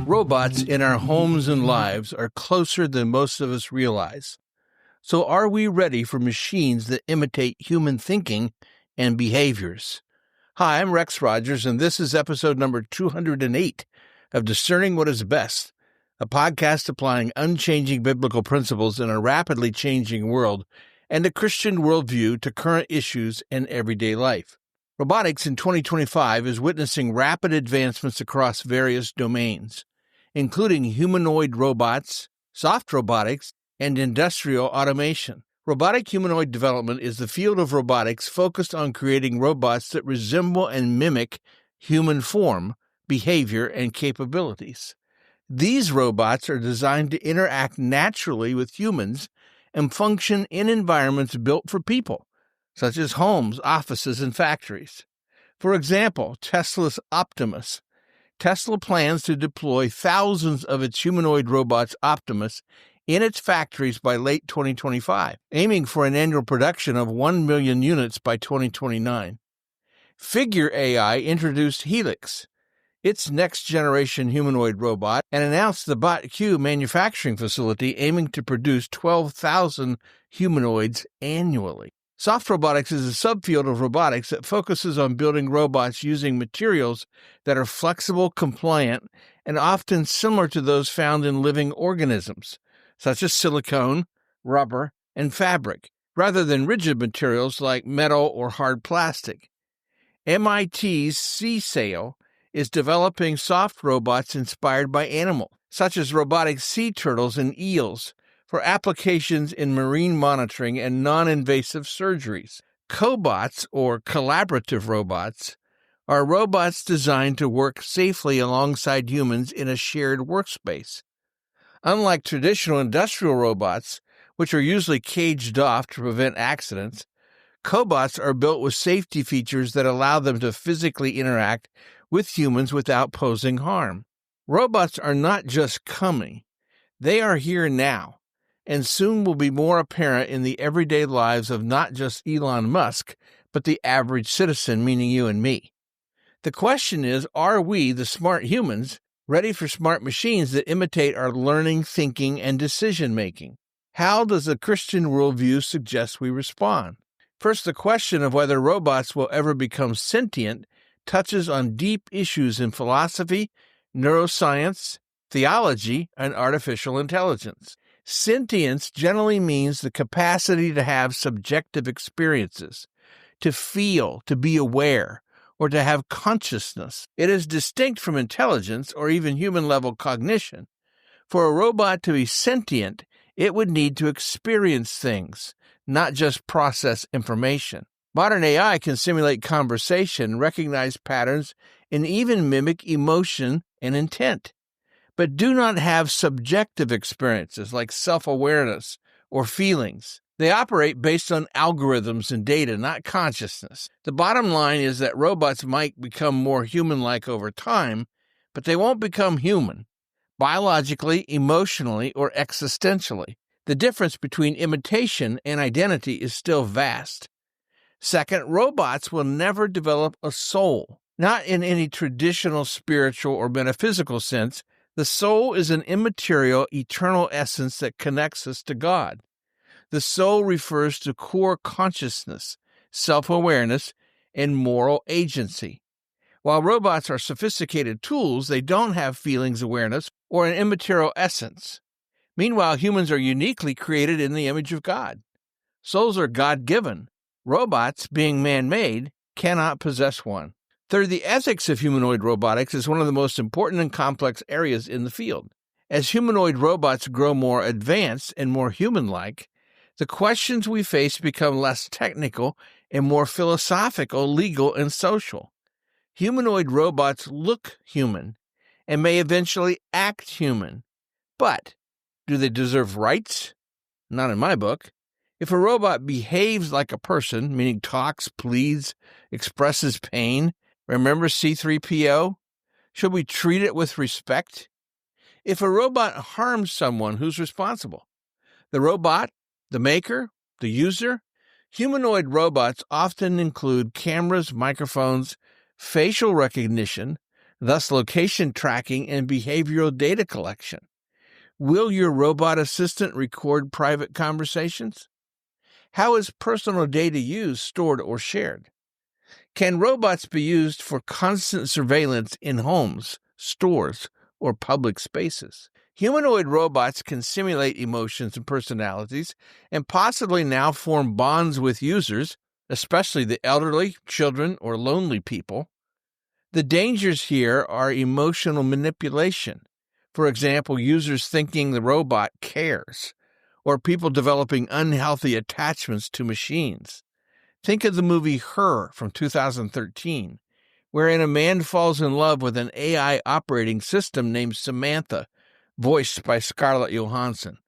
Robots in our homes and lives are closer than most of us realize. So are we ready for machines that imitate human thinking and behaviors? Hi, I'm Rex Rogers, and this is episode number 208 of Discerning What is Best, a podcast applying unchanging biblical principles in a rapidly changing world and a Christian worldview to current issues and everyday life. Robotics in 2025 is witnessing rapid advancements across various domains, including humanoid robots, soft robotics, and industrial automation. Robotic humanoid development is the field of robotics focused on creating robots that resemble and mimic human form, behavior, and capabilities. These robots are designed to interact naturally with humans and function in environments built for people, such as homes, offices, and factories. For example, Tesla's Optimus. Tesla plans to deploy thousands of its humanoid robots Optimus in its factories by late 2025, aiming for an annual production of 1 million units by 2029. Figure AI introduced Helix, its next-generation humanoid robot, and announced the BotQ manufacturing facility aiming to produce 12,000 humanoids annually. Soft robotics is a subfield of robotics that focuses on building robots using materials that are flexible, compliant, and often similar to those found in living organisms, such as silicone, rubber, and fabric, rather than rigid materials like metal or hard plastic. MIT's CSAIL is developing soft robots inspired by animals, such as robotic sea turtles and eels, for applications in marine monitoring and non-invasive surgeries. Cobots, or collaborative robots, are robots designed to work safely alongside humans in a shared workspace. Unlike traditional industrial robots, which are usually caged off to prevent accidents, cobots are built with safety features that allow them to physically interact with humans without posing harm. Robots are not just coming, they are here now, and soon will be more apparent in the everyday lives of not just Elon Musk, but the average citizen, meaning you and me. The question is, are we, the smart humans, ready for smart machines that imitate our learning, thinking, and decision-making? How does the Christian worldview suggest we respond? First, the question of whether robots will ever become sentient touches on deep issues in philosophy, neuroscience, theology, and artificial intelligence. Sentience generally means the capacity to have subjective experiences, to feel, to be aware, or to have consciousness. It is distinct from intelligence or even human-level cognition. For a robot to be sentient, it would need to experience things, not just process information. Modern AI can simulate conversation, recognize patterns, and even mimic emotion and intent, but do not have subjective experiences like self-awareness or feelings. They operate based on algorithms and data, not consciousness. The bottom line is that robots might become more human-like over time, but they won't become human, biologically, emotionally, or existentially. The difference between imitation and identity is still vast. Second, robots will never develop a soul, not in any traditional spiritual or metaphysical sense. The soul is an immaterial, eternal essence that connects us to God. The soul refers to core consciousness, self-awareness, and moral agency. While robots are sophisticated tools, they don't have feelings, awareness, or an immaterial essence. Meanwhile, humans are uniquely created in the image of God. Souls are God-given. Robots, being man-made, cannot possess one. Third, the ethics of humanoid robotics is one of the most important and complex areas in the field. As humanoid robots grow more advanced and more human-like, the questions we face become less technical and more philosophical, legal, and social. Humanoid robots look human and may eventually act human. But do they deserve rights? Not in my book. If a robot behaves like a person, meaning talks, pleads, expresses pain, remember C-3PO? Should we treat it with respect? If a robot harms someone, who's responsible? The robot? The maker? The user? Humanoid robots often include cameras, microphones, facial recognition, thus location tracking and behavioral data collection. Will your robot assistant record private conversations? How is personal data used, stored, or shared? Can robots be used for constant surveillance in homes, stores, or public spaces? Humanoid robots can simulate emotions and personalities and possibly now form bonds with users, especially the elderly, children, or lonely people. The dangers here are emotional manipulation. For example, users thinking the robot cares, or people developing unhealthy attachments to machines. Think of the movie Her from 2013, wherein a man falls in love with an AI operating system named Samantha, voiced by Scarlett Johansson.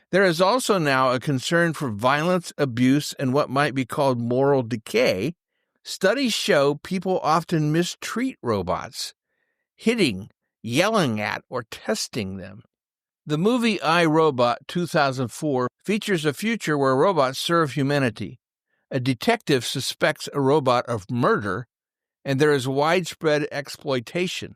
There is also now a concern for violence, abuse, and what might be called moral decay. Studies show people often mistreat robots, hitting, yelling at, or testing them. The movie I, Robot 2004 features a future where robots serve humanity. A detective suspects a robot of murder, and there is widespread exploitation,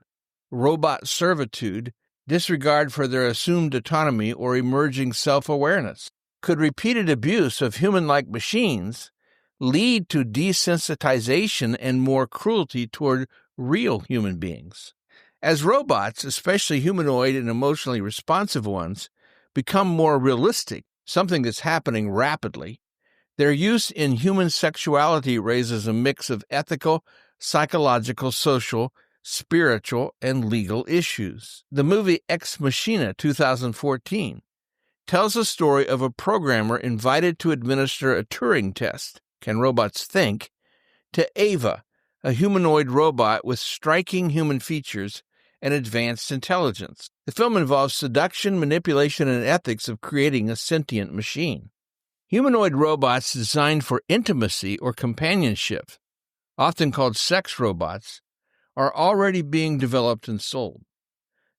robot servitude, disregard for their assumed autonomy or emerging self-awareness. Could repeated abuse of human-like machines lead to desensitization and more cruelty toward real human beings? As robots, especially humanoid and emotionally responsive ones, become more realistic, something that's happening rapidly, their use in human sexuality raises a mix of ethical, psychological, social, spiritual, and legal issues. The movie Ex Machina 2014 tells a story of a programmer invited to administer a Turing test, Can Robots Think?, to Ava, a humanoid robot with striking human features and advanced intelligence. The film involves seduction, manipulation, and ethics of creating a sentient machine. Humanoid robots designed for intimacy or companionship, often called sex robots, are already being developed and sold.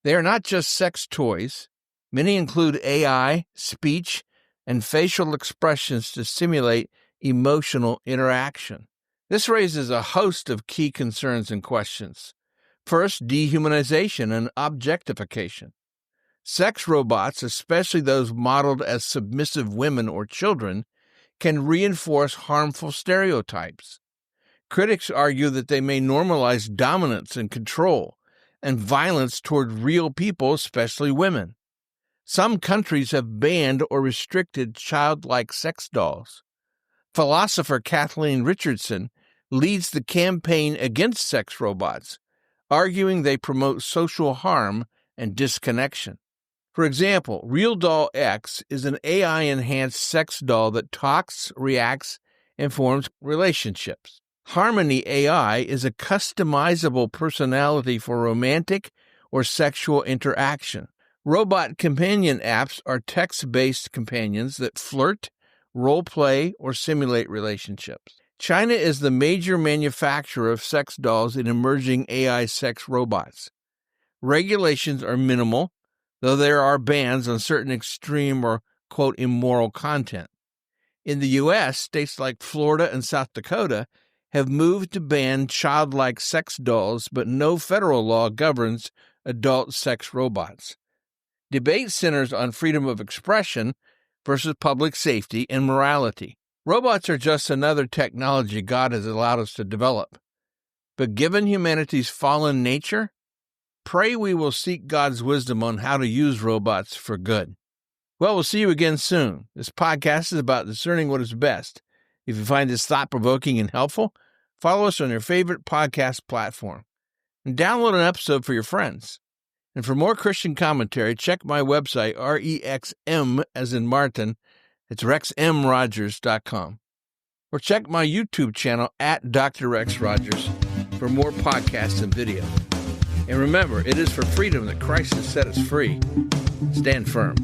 They are not just sex toys. Many include AI, speech, and facial expressions to simulate emotional interaction. This raises a host of key concerns and questions. First, dehumanization and objectification. Sex robots, especially those modeled as submissive women or children, can reinforce harmful stereotypes. Critics argue that they may normalize dominance and control and violence toward real people, especially women. Some countries have banned or restricted childlike sex dolls. Philosopher Kathleen Richardson leads the campaign against sex robots, arguing they promote social harm and disconnection. For example, RealDoll X is an AI-enhanced sex doll that talks, reacts, and forms relationships. Harmony AI is a customizable personality for romantic or sexual interaction. Robot companion apps are text-based companions that flirt, role-play, or simulate relationships. China is the major manufacturer of sex dolls and emerging AI sex robots. Regulations are minimal, though there are bans on certain extreme or, quote, immoral content. In the U.S., states like Florida and South Dakota have moved to ban childlike sex dolls, but no federal law governs adult sex robots. Debate centers on freedom of expression versus public safety and morality. Robots are just another technology God has allowed us to develop. But given humanity's fallen nature, pray we will seek God's wisdom on how to use robots for good. Well, we'll see you again soon. This podcast is about discerning what is best. If you find this thought-provoking and helpful, follow us on your favorite podcast platform and download an episode for your friends. And for more Christian commentary, check my website, REXM, as in Martin. It's rexmrogers.com. Or check my YouTube channel at Dr. Rex Rogers for more podcasts and video. And remember, it is for freedom that Christ has set us free. Stand firm.